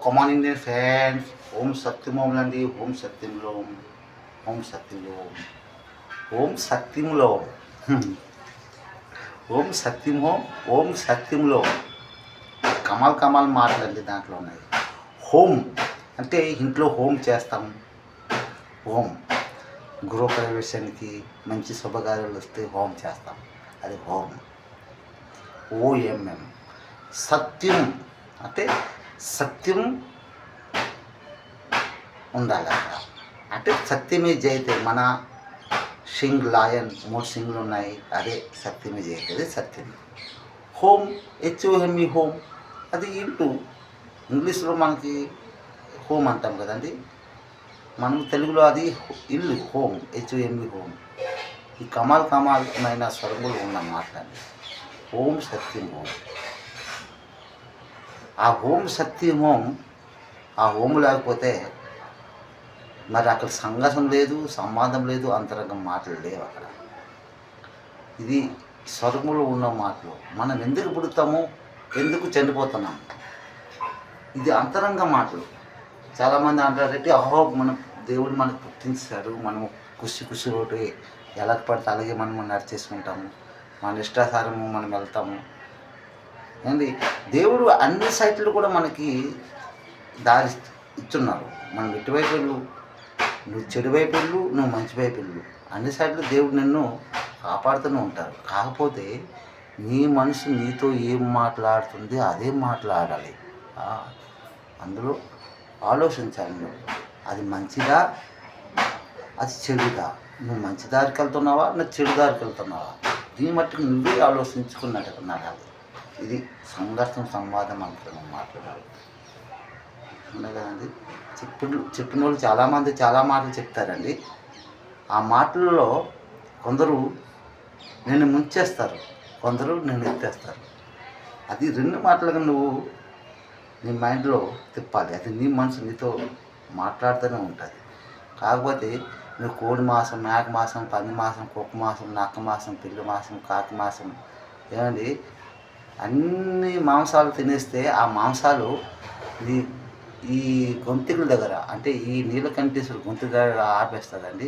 కమాన్ Indian fans, ఓం సత్యం అండి. ఓం సత్యంలో ఓం సత్యంలో ఓం సత్యంలో ఓం సత్యం ఓం సత్యంలో కమాల్ మాటలండి దాంట్లో ఉన్నాయి. హోమ్ అంటే ఇంట్లో హోమ్ చేస్తాం. హోమ్ గృహప్రవేశానికి మంచి శుభకార్యాలు వస్తే హోమ్ చేస్తాం, అది హోమ్. ఓఎంఎం. సత్యం అంటే సత్యం ఉండాలి అక్కడ. అంటే సత్యమే జయతే. మన సింగ్ లాయన్ 3 సింగ్లు ఉన్నాయి, అదే సత్యమే జయతే, అదే సత్యం. హోమ్ HOME హోమ్, అది ఇంటూ. ఇంగ్లీష్లో మనకి హోమ్ అంటాం కదండి, మనం తెలుగులో అది ఇల్లు. Home HOME home. ఈ కమాలమైన స్వరములు ఉన్న మాట్లాడి ఓం సత్యం హోమ్. ఆ ఓం సత్యం హోమ్, ఆ హోమ్ లేకపోతే మరి అక్కడ సంఘర్షణ లేదు, సంవాదం లేదు, అంతరంగం మాటలు లేవు అక్కడ. ఇది స్వరములు ఉన్న మాటలు. మనం ఎందుకు పుడతాము, ఎందుకు చనిపోతున్నాము, ఇది అంతరంగ మాటలు. చాలామంది అంటారంటే మన దేవుడు మనకు పుట్టించాడు, మనము ఖుషి ఒకటి ఎలా పడితే అలాగే మనము నడిచేసుకుంటాము, మన ఇష్టాసారము మనం వెళ్తాము. ఏంటి దేవుడు అన్ని సైట్లు కూడా మనకి దారి ఇచ్చున్నారు. మనం ఇటువైపు వెళ్ళు, నువ్వు చెడు వైపు వెళ్ళు, నువ్వు మంచి వైపు వెళ్ళు, అన్ని సైట్లు దేవుడు నిన్ను కాపాడుతూనే ఉంటారు. కాకపోతే నీ మనసు నీతో ఏం మాట్లాడుతుంది అదే మాట్లాడాలి. అందులో ఆలోచించాలి నువ్వు, అది మంచిదా అది చెడుదా, నువ్వు మంచి దారికి వెళ్తున్నావా నువ్వు చెడు దారికి వెళ్తున్నావా, దీని మట్టుకు నువ్వే ఆలోచించుకున్నట్టు నడాలి. ఇది సంవాదం అంటున్నాం మాట్లాడాలి. అవునా కదండి. చెప్పిన వాళ్ళు చాలామంది చాలా మాటలు చెప్తారండి. ఆ మాటల్లో కొందరు నిన్ను ముంచేస్తారు, కొందరు నిన్ను ఎత్తేస్తారు. అది 2 మాటలుగా నువ్వు నీ మైండ్లో తిప్పాలి. అది నీ మనసు నీతో మాట్లాడుతూనే ఉంటుంది. కాకపోతే నువ్వు కోడి మాసం, మేక మాసం, పంది మాసం, కుక్క మాసం, నక్క మాసం, పిల్లి మాసం, కాకి మాసం, ఏమండి అన్ని మాంసాలు తినేస్తే ఆ మాంసాలు ఈ గొంతుల దగ్గర, అంటే ఈ నీలకంఠేశ్వర గొంతు దగ్గర ఆపేస్తుందండి.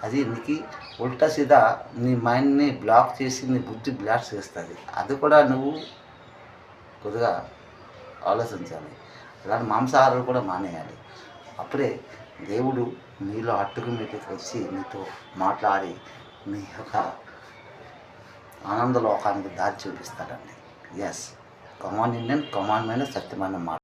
అది నీకు ఉల్టా సీదా నీ మైండ్ని బ్లాక్ చేసి నీ బుద్ధి బ్లాక్ చేస్తుంది. అది కూడా నువ్వు కొద్దిగా ఆలోచించాలి. అలాంటి మాంసాహారాలు కూడా మానేయాలి. అప్పుడే దేవుడు నీలో ఆటోమేటిక్ వచ్చి నీతో మాట్లాడి నీ యొక్క ఆనంద లోకానికి దారి చూపిస్తాడండి. ఎస్, కమాన్ ఇండియన్, కమాన్ మీద సత్యమైన మాట.